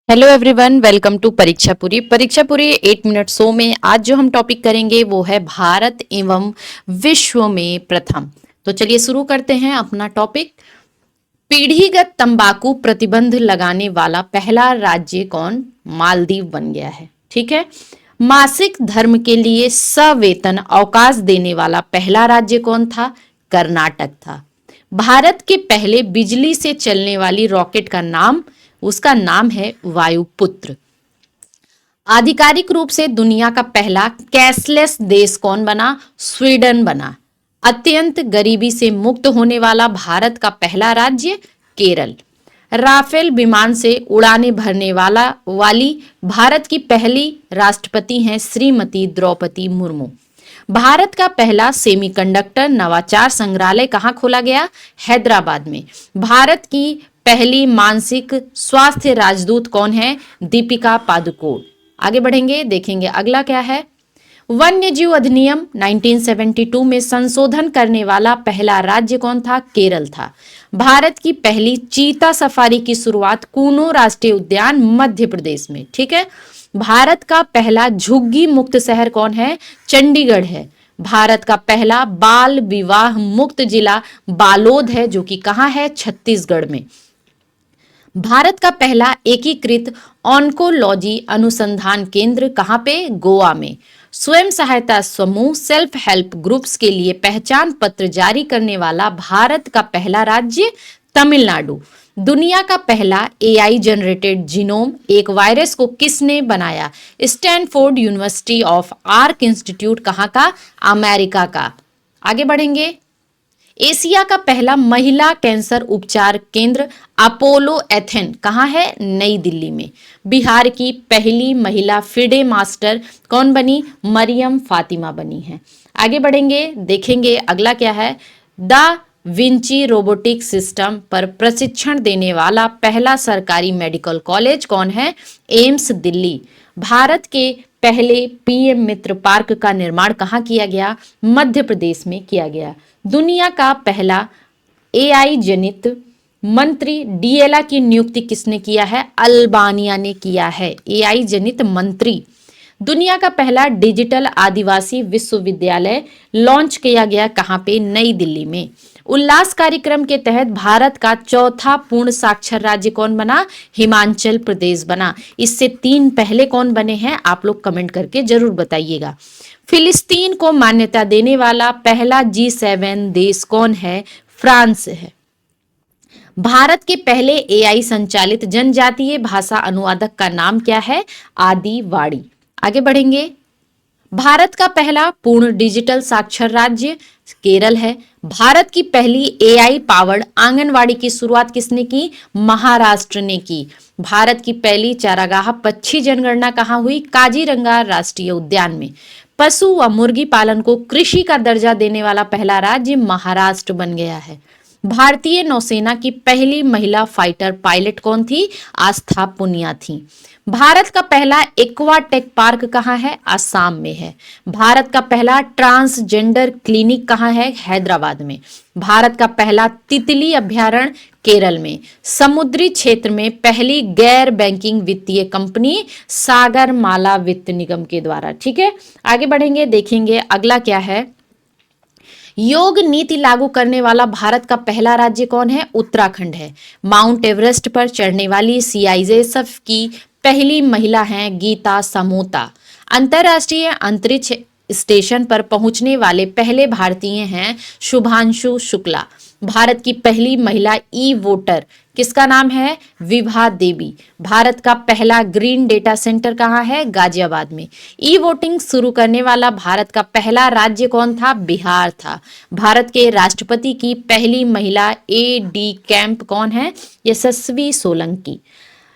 Hello everyone, welcome to परीक्षा पूरी 8 minute show में आज जो हम टॉपिक करेंगे वो है भारत एवं विश्व में प्रथम। तो चलिए शुरू करते हैं अपना टॉपिक। पीढ़ीगत तंबाकू प्रतिबंध लगाने वाला पहला राज्य कौन? मालदीव बन गया है। ठीक है। मासिक धर्म के लिए सवेतन अवकाश देने वाला पहला राज्य कौन था? कर्नाटक था। भारत के पहले बिजली से चलने वाली रॉकेट का नाम, उसका नाम है वायुपुत्र। आधिकारिक रूप से दुनिया का पहला कैशलेस देश कौन बना? स्वीडन बना। अत्यंत गरीबी से मुक्त होने वाला भारत का पहला राज्य केरल। राफेल विमान से उड़ाने भरने वाली भारत की पहली राष्ट्रपति हैं श्रीमती द्रौपदी मुर्मू। भारत का पहला सेमीकंडक्टर नवाचार संग्रहालय कहाँ खोला गया? हैदराबाद में। भारत की पहली मानसिक स्वास्थ्य राजदूत कौन है? दीपिका पादुकोण। आगे बढ़ेंगे, देखेंगे अगला क्या है। वन्य जीव अधिनियम 1972 में संशोधन करने वाला पहला राज्य कौन था? केरल था। भारत की पहली चीता सफारी की शुरुआत कूनो राष्ट्रीय उद्यान मध्य प्रदेश में। ठीक है। भारत का पहला झुग्गी मुक्त शहर कौन है? चंडीगढ़ है। भारत का पहला बाल विवाह मुक्त जिला बालोद है, जो कि कहाँ है? छत्तीसगढ़ में। भारत का पहला एकीकृत ऑन्कोलॉजी अनुसंधान केंद्र कहाँ पे? गोवा में। स्वयं सहायता समूह सेल्फ हेल्प ग्रुप्स के लिए पहचान पत्र जारी करने वाला भारत का पहला राज्य तमिलनाडु। दुनिया का पहला एआई जनरेटेड जीनोम एक वायरस को किसने बनाया? Stanford university of arc institute कहाँ का? अमेरिका का। आगे बढ़ेंगे। एशिया का पहला महिला कैंसर उपचार केंद्र अपोलो एथेन कहाँ है? नई दिल्ली में। बिहार की पहली महिला फिडे मास्टर कौन बनी? मरियम फातिमा बनी है। आगे बढ़ेंगे, देखेंगे अगला क्या है। द विंची रोबोटिक सिस्टम पर प्रशिक्षण देने वाला पहला सरकारी मेडिकल कॉलेज कौन है? एम्स दिल्ली। भारत के पहले पीएम मित्र पार्क का निर्माण कहाँ किया गया? मध्य प्रदेश में किया गया। दुनिया का पहला एआई जनित मंत्री डीएलआ की नियुक्ति किसने किया है? अल्बानिया ने किया है एआई जनित मंत्री। दुनिया का पहला डिजिटल आदिवासी विश्वविद्यालय लॉन्च किया गया कहाँ पे? नई दिल्ली में। उल्लास कार्यक्रम के तहत भारत का चौथा पूर्ण साक्षर राज्य कौन बना? हिमाचल प्रदेश बना। इससे 3 पहले कौन बने हैं? आप लोग कमेंट करके जरूर बताइएगा। फिलिस्तीन को मान्यता देने वाला पहला G7 देश कौन है? फ्रांस है। भारत के पहले एआई संचालित जनजातीय भाषा अनुवादक का नाम क्या है? आदिवाड़ी। आगे बढ़ेंगे। भारत का पहला पूर्ण डिजिटल साक्षर राज्य केरल है। भारत की पहली एआई पावर्ड आंगनवाड़ी की शुरुआत किसने की? महाराष्ट्र ने की। भारत की पहली चारागाह पक्षी जनगणना कहाँ हुई? काजीरंगा राष्ट्रीय उद्यान में। पशु व मुर्गी पालन को कृषि का दर्जा देने वाला पहला राज्य महाराष्ट्र बन गया है। भारतीय नौसेना की पहली महिला फाइटर पायलट कौन थी? आस्था पुनिया थी। भारत का पहला एक्वाटेक पार्क कहाँ है? असम में है। भारत का पहला ट्रांसजेंडर क्लिनिक कहाँ है? हैदराबाद में। भारत का पहला तितली अभ्यारण्य केरल में। समुद्री क्षेत्र में पहली गैर बैंकिंग वित्तीय कंपनी सागरमाला वित्त निगम के द्वारा। ठीक है, आगे बढ़ेंगे, देखेंगे अगला क्या है। योग नीति लागू करने वाला भारत का पहला राज्य कौन है? उत्तराखंड है। माउंट एवरेस्ट पर चढ़ने वाली सीआईएसएफ की पहली महिला हैं गीता समोता। अंतरराष्ट्रीय अंतरिक्ष स्टेशन पर पहुंचने वाले पहले भारतीय हैं शुभांशु शुक्ला। भारत की पहली महिला ई वोटर किसका नाम है? विभा देवी। भारत का पहला ग्रीन डेटा सेंटर कहाँ है? गाजियाबाद में। ई वोटिंग शुरू करने वाला भारत का पहला राज्य कौन था? बिहार था। भारत के राष्ट्रपति की पहली महिला एडी कैंप कौन है? यशस्वी सोलंकी।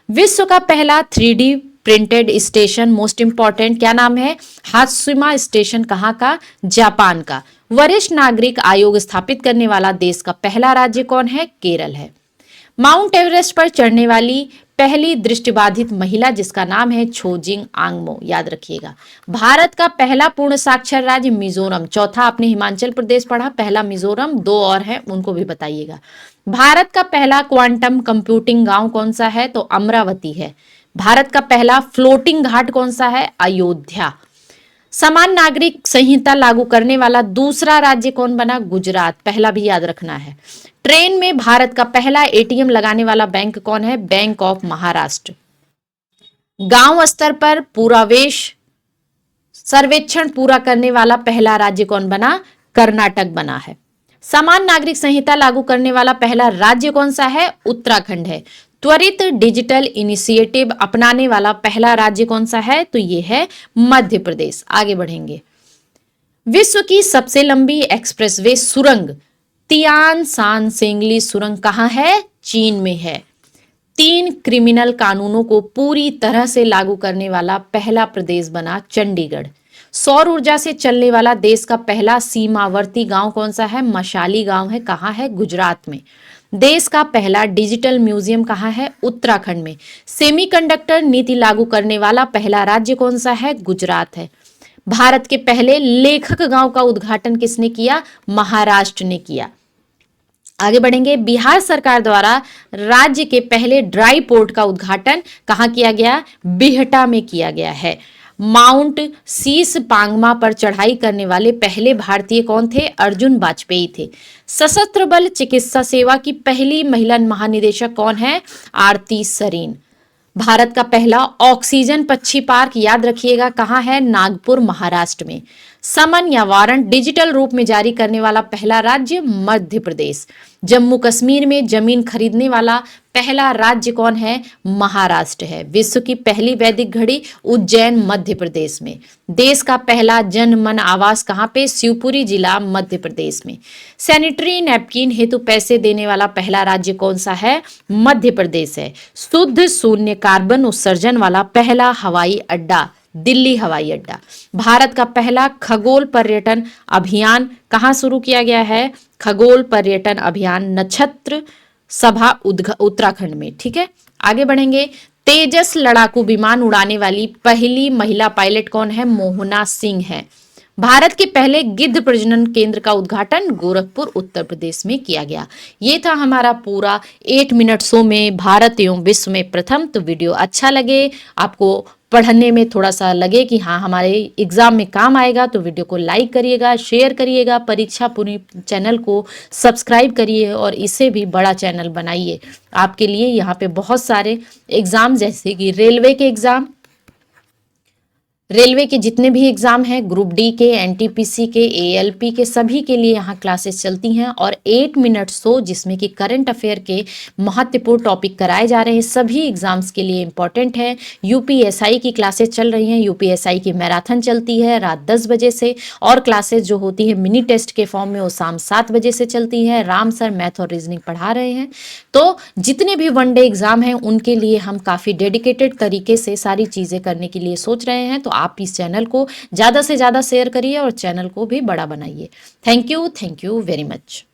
विश्व का पहला 3D printed station most important क्या नाम है? हात्सुमा स्टेशन कहाँ का? जापान का। वरिष्ठ नागरिक आयोग स्थापित करने वाला देश का पहला राज्य कौन है? केरल है। माउंट एवरेस्ट पर चढ़ने वाली पहली दृष्टिबाधित महिला जिसका नाम है छोजिंग आंगमो, याद रखिएगा। भारत का पहला पूर्ण साक्षर राज्य मिजोरम। चौथा आपने हिमाचल प्रदेश पढ़ा, पहला मिजोरम, 2 और हैं उनको भी बताइएगा। भारत का पहला क्वांटम कंप्यूटिंग गांव कौन सा है? तो अमरावती है। भारत का पहला फ्लोटिंग घाट कौन सा है? अयोध्या। समान नागरिक संहिता लागू करने वाला दूसरा राज्य कौन बना? गुजरात। पहला भी याद रखना है। ट्रेन में भारत का पहला एटीएम लगाने वाला बैंक कौन है? Bank of Maharashtra. गांव स्तर पर पूरावेश सर्वेक्षण पूरा करने वाला पहला राज्य कौन बना? कर्नाटक बना है। समान नागरिक संहिता लागू करने वाला पहला राज्य कौन सा है? उत्तराखंड है। त्वरित डिजिटल इनिशिएटिव अपनाने वाला पहला राज्य कौन सा है? तो ये है मध्य प्रदेश। आगे बढ़ेंगे। विश्व की सबसे लंबी एक्सप्रेसवे सुरंग तियान सान सेंगली सुरंग कहां है? चीन में है। 3 क्रिमिनल कानूनों को पूरी तरह से लागू करने वाला पहला प्रदेश बना चंडीगढ़। सौर ऊर्जा से चलने वाला देश का पहला सीमावर्ती गांव कौन सा है? मशाली गांव है। कहां है? गुजरात में। देश का पहला डिजिटल म्यूजियम कहां है? उत्तराखंड में। सेमीकंडक्टर नीति लागू करने वाला पहला राज्य कौन सा है? गुजरात है। भारत के पहले लेखक गांव का उद्घाटन किसने किया? महाराष्ट्र ने किया। आगे बढ़ेंगे। बिहार सरकार द्वारा राज्य के पहले ड्राई पोर्ट का उद्घाटन कहां किया गया? बिहटा में किया गया है। माउंट शीश पांगमा पर चढ़ाई करने वाले पहले भारतीय कौन थे? अर्जुन वाजपेयी थे। सशस्त्र बल चिकित्सा सेवा की पहली महिला महानिदेशक कौन है? आरती सरीन। भारत का पहला ऑक्सीजन पक्षी पार्क याद रखिएगा कहां है? नागपुर महाराष्ट्र में। समन या वारंट डिजिटल रूप में जारी करने वाला पहला राज्य मध्य प्रदेश। जम्मू कश्मीर में जमीन खरीदने वाला पहला राज्य कौन है? महाराष्ट्र है। विश्व की पहली वैदिक घड़ी उज्जैन मध्य प्रदेश में। देश का पहला जन मन आवास कहां पे? शिवपुरी जिला मध्य प्रदेश में। सैनिटरी नैपकिन हेतु पैसे देने वाला पहला राज्य कौन सा है? मध्य प्रदेश है। शुद्ध शून्य कार्बन उत्सर्जन वाला पहला हवाई अड्डा दिल्ली हवाई अड्डा। भारत का पहला खगोल पर्यटन अभियान कहां शुरू किया गया है? खगोल पर्यटन अभियान नक्षत्र सभा उत्तराखंड में। ठीक है, आगे बढ़ेंगे। तेजस लड़ाकू विमान उड़ाने वाली पहली महिला पायलट कौन है? मोहना सिंह है। भारत के पहले गिद्ध प्रजनन केंद्र का उद्घाटन गोरखपुर उत्तर प्रदेश में किया गया। ये था हमारा पूरा 8 मिनट शो में भारत एवं विश्व में प्रथम। तो वीडियो अच्छा लगे, आपको पढ़ने में थोड़ा सा लगे कि हाँ हमारे एग्जाम में काम आएगा, तो वीडियो को लाइक करिएगा, शेयर करिएगा, परीक्षा पूरी चैनल को सब्सक्राइब करिए और इसे भी बड़ा चैनल बनाइए। आपके लिए यहाँ पे बहुत सारे एग्जाम जैसे कि रेलवे के एग्जाम, रेलवे के जितने भी एग्जाम हैं, ग्रुप डी के, एनटीपीसी के, एएलपी के, सभी के लिए यहाँ क्लासेस चलती हैं। और 8 मिनट शो जिसमें कि करंट अफेयर के महत्वपूर्ण टॉपिक कराए जा रहे हैं, सभी एग्जाम्स के लिए इंपॉर्टेंट है। यूपीएसआई की क्लासेस चल रही हैं। यूपीएसआई की मैराथन चलती है रात 10 बजे से, और क्लासेस जो होती है मिनी टेस्ट के फॉर्म में वो शाम 7 बजे से चलती है। राम सर मैथ और रीजनिंग पढ़ा रहे हैं। तो जितने भी वनडे एग्जाम हैं उनके लिए हम काफ़ी डेडिकेटेड तरीके से सारी चीज़ें करने के लिए सोच रहे हैं। तो आप इस चैनल को ज़्यादा से ज़्यादा शेयर करिए और चैनल को भी बड़ा बनाइए। Thank you very much.